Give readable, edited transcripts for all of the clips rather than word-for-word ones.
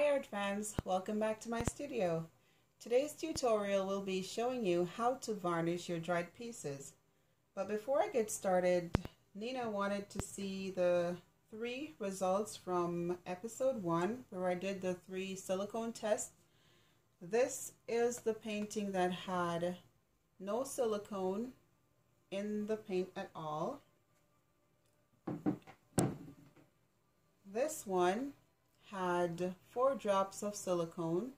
art fans, welcome back to my studio. Today's tutorial will be showing you how to varnish your dried pieces. But before I get started, Nina wanted to see the 3 results from episode 1 where I did the 3 silicone tests. This is the painting that had no silicone in the paint at all. This one had 4 drops of silicone,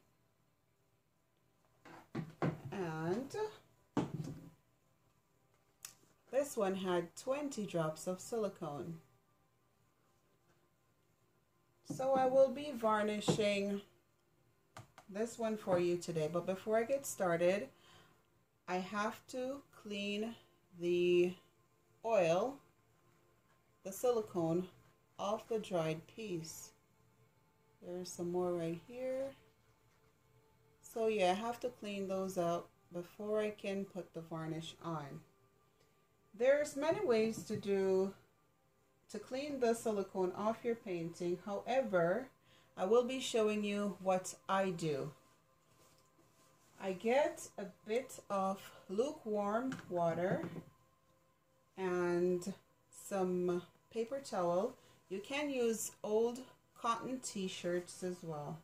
and this one had 20 drops of silicone. So I will be varnishing this one for you today, but before I get started, I have to clean the oil, the silicone, off the dried piece. There's some more right here. So yeah, I have to clean those out before I can put the varnish on. There's many ways to clean the silicone off your painting. However, I will be showing you what I do. I get a bit of lukewarm water and some paper towel. You can use old cotton t-shirts as well.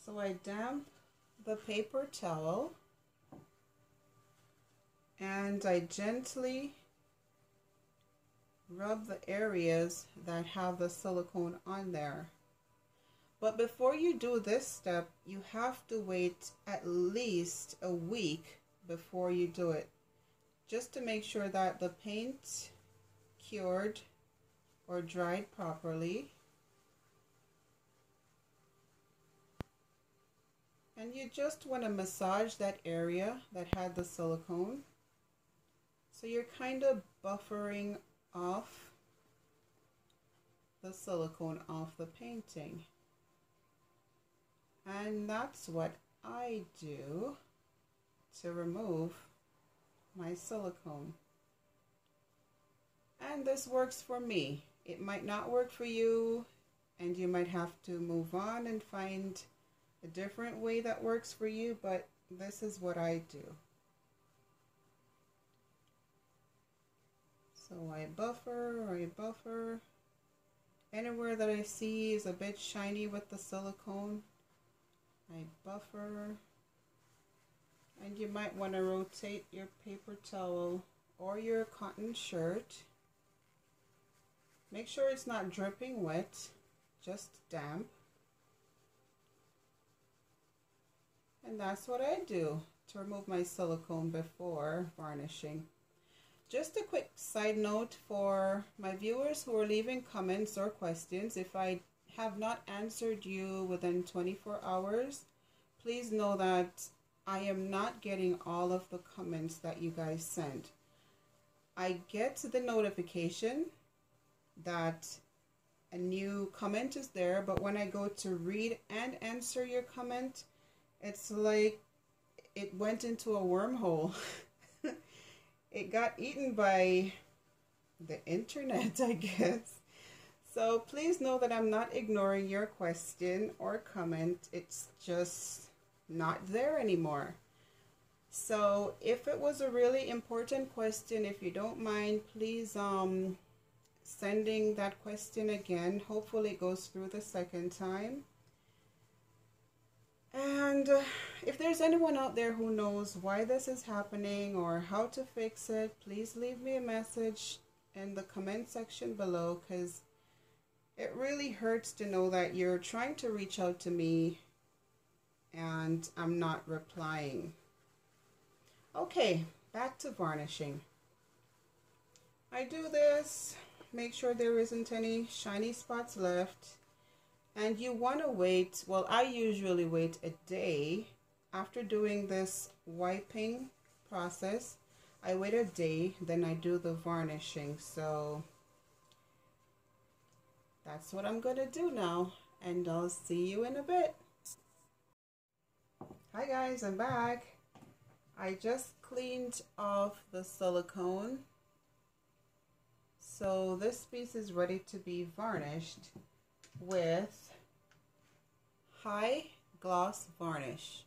So I damp the paper towel and I gently rub the areas that have the silicone on there. But before you do this step, you have to wait at least a week before you do it, just to make sure that the paint cured or dried properly. And you just want to massage that area that had the silicone. So you're kind of buffering off the silicone off the painting. And that's what I do to remove my silicone. And this works for me. It might not work for you, and you might have to move on and find a different way that works for you, but this is what I do. So I buffer. Anywhere that I see is a bit shiny with the silicone, I buffer. And you might want to rotate your paper towel or your cotton shirt. Make sure it's not dripping wet, just damp. And that's what I do to remove my silicone before varnishing. Just a quick side note for my viewers who are leaving comments or questions. If I have not answered you within 24 hours, please know that I am not getting all of the comments that you guys send. I get the notification that a new comment is there, but when I go to read and answer your comment, it's like it went into a wormhole. It got eaten by the internet, I guess. So please know that I'm not ignoring your question or comment. It's just not there anymore. So if it was a really important question, if you don't mind, please sending that question again. Hopefully it goes through the second time. And if there's anyone out there who knows why this is happening or how to fix it, please leave me a message in the comment section below, because it really hurts to know that you're trying to reach out to me and I'm not replying. Okay, back to varnishing. I do this, make sure there isn't any shiny spots left. And you want to wait, well, I usually wait a day after doing this wiping process. I wait a day, then I do the varnishing. So that's what I'm going to do now, and I'll see you in a bit. Hi guys, I'm back. I just cleaned off the silicone. So this piece is ready to be varnished with High Gloss Varnish.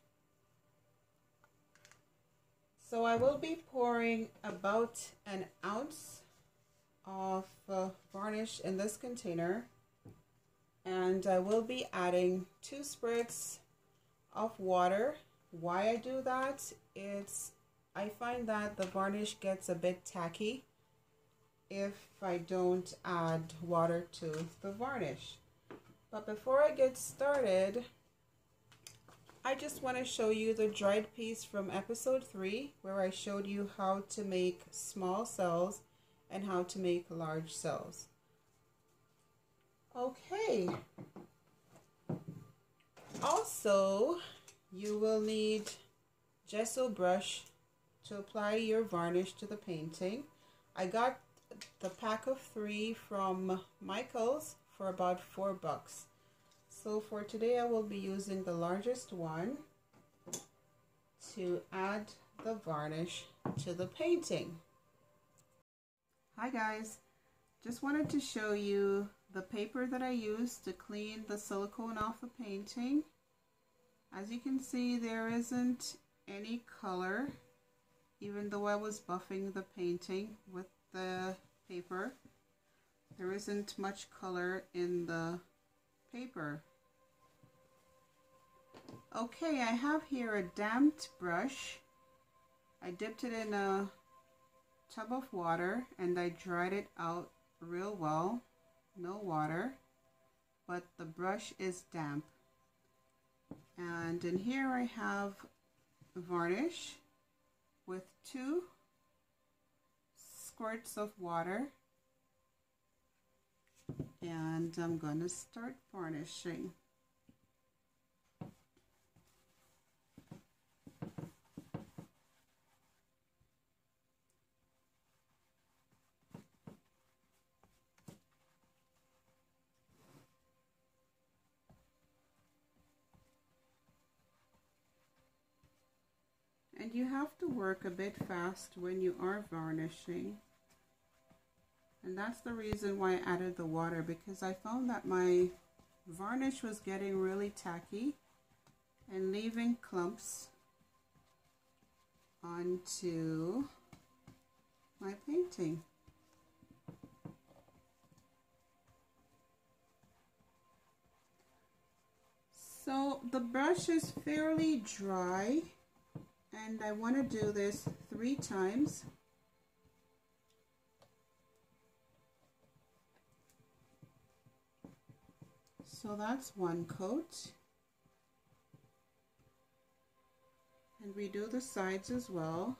So I will be pouring about an ounce of varnish in this container, and I will be adding 2 sprigs of water. Why I do that, I find that the varnish gets a bit tacky if I don't add water to the varnish. But before I get started, I just want to show you the dried piece from episode 3, where I showed you how to make small cells and how to make large cells. Okay. Also, you will need gesso brush to apply your varnish to the painting. I got the pack of 3 from Michael's for about $4. So for today I will be using the largest one to add the varnish to the painting. Hi guys, just wanted to show you the paper that I used to clean the silicone off the painting. As you can see, there isn't any color, even though I was buffing the painting with the paper. There isn't much color in the paper. Okay, I have here a damped brush. I dipped it in a tub of water and I dried it out real well. No water, but the brush is damp. And in here I have varnish with 2 squirts of water, and I'm gonna start varnishing. And you have to work a bit fast when you are varnishing. And that's the reason why I added the water, because I found that my varnish was getting really tacky and leaving clumps onto my painting. So the brush is fairly dry, and I want to do this 3 times. So that's 1 coat. And we do the sides as well.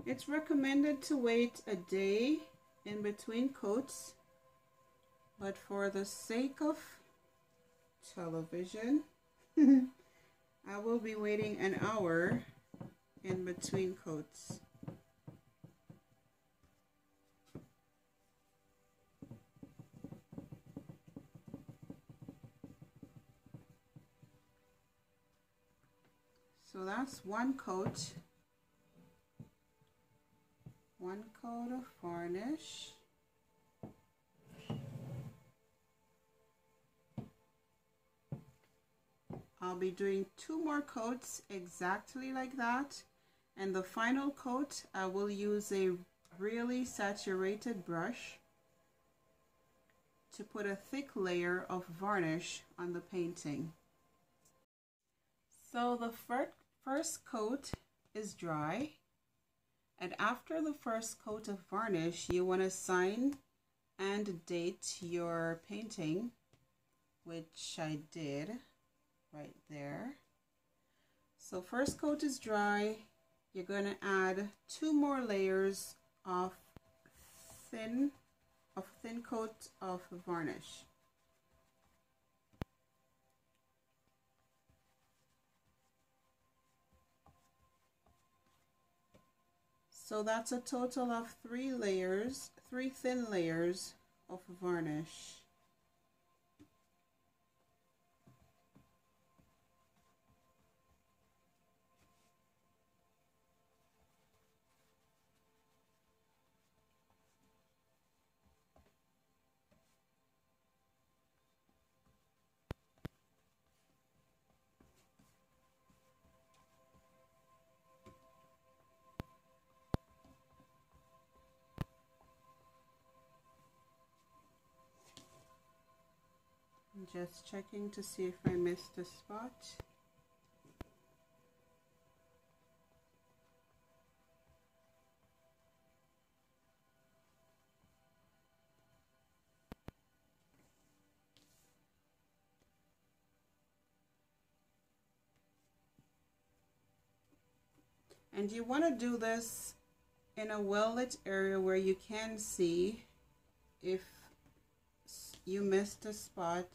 It's recommended to wait a day in between coats, but for the sake of television, I will be waiting an hour in between coats. So that's 1 coat. 1 coat of varnish. I'll be doing 2 more coats exactly like that, and the final coat I will use a really saturated brush to put a thick layer of varnish on the painting. So the first coat is dry, and after the first coat of varnish you want to sign and date your painting, which I did right there. So first coat is dry. You're going to add 2 more layers of thin coat of varnish. So that's a total of 3 layers, 3 thin layers of varnish. Just checking to see if I missed a spot. And you want to do this in a well-lit area where you can see if you missed a spot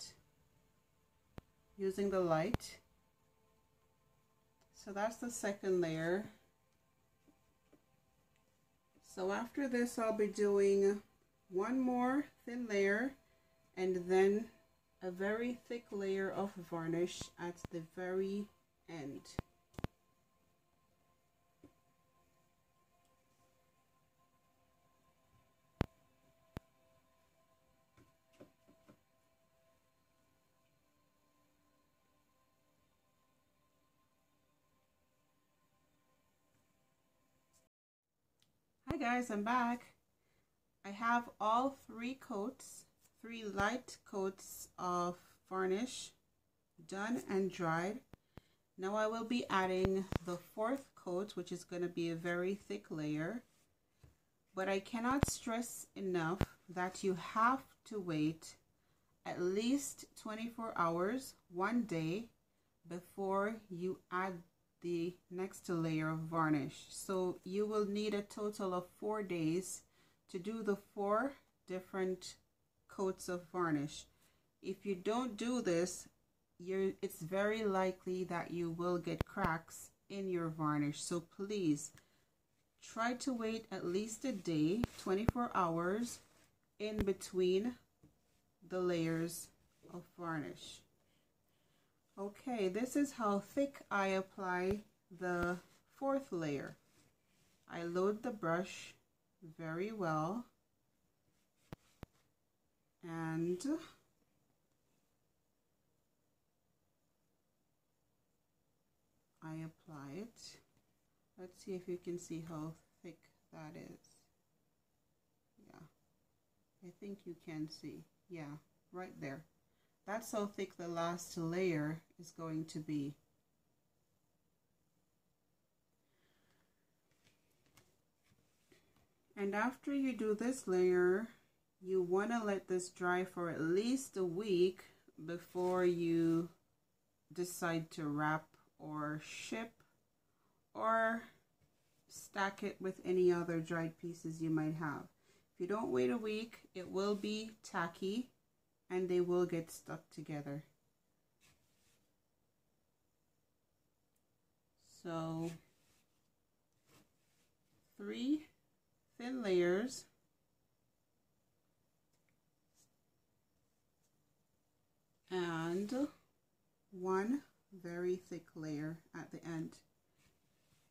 using the light. So that's the second layer. So after this, I'll be doing one more thin layer and then a very thick layer of varnish at the very end. Hi guys, I'm back. I have all three light coats of varnish done and dried. Now I will be adding the fourth coat, which is going to be a very thick layer. But I cannot stress enough that you have to wait at least 24 hours, one day, before you add the next layer of varnish. So you will need a total of 4 days to do the 4 different coats of varnish. If you don't do this, it's very likely that you will get cracks in your varnish. So please try to wait at least a day, 24 hours in between the layers of varnish. Okay, this is how thick I apply the fourth layer. I load the brush very well and I apply it. Let's see if you can see how thick that is. Yeah, I think you can see. Yeah, right there. That's how thick the last layer is going to be. And after you do this layer, you want to let this dry for at least a week before you decide to wrap or ship or stack it with any other dried pieces you might have. If you don't wait a week, it will be tacky and they will get stuck together. So 3 thin layers and 1 very thick layer at the end,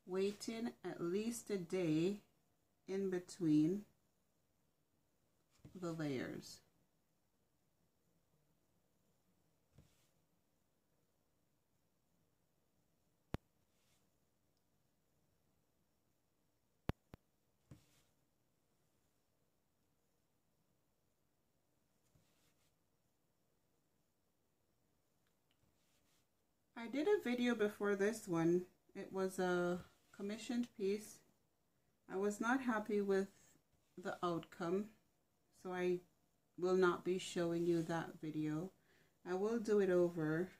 waiting at least a day in between the layers. I did a video before this one. It was a commissioned piece. I was not happy with the outcome, so I will not be showing you that video. I will do it over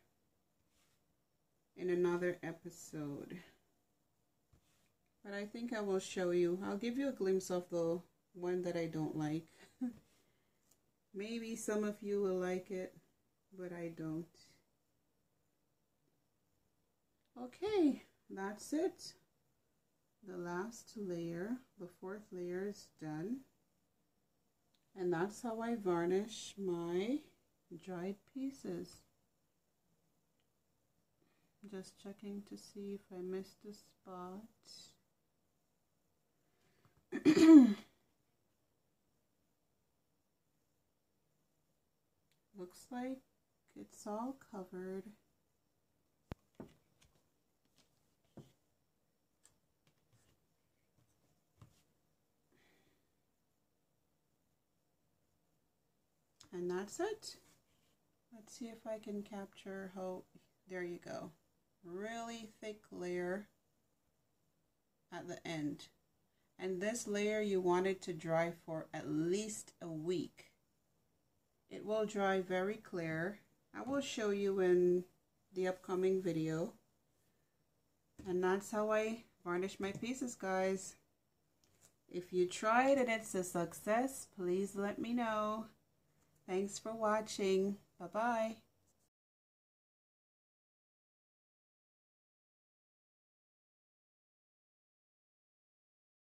in another episode. But I think I will show you. I'll give you a glimpse of the one that I don't like. Maybe some of you will like it, but I don't. Okay, that's it. The last layer, the fourth layer, is done. And that's how I varnish my dried pieces. Just checking to see if I missed a spot. Looks like it's all covered. And that's it. Let's see if I can capture how, there you go. Really thick layer at the end. And this layer you want it to dry for at least a week. It will dry very clear. I will show you in the upcoming video. And that's how I varnish my pieces, guys. If you tried and it's a success, please let me know. Thanks for watching. Bye-bye.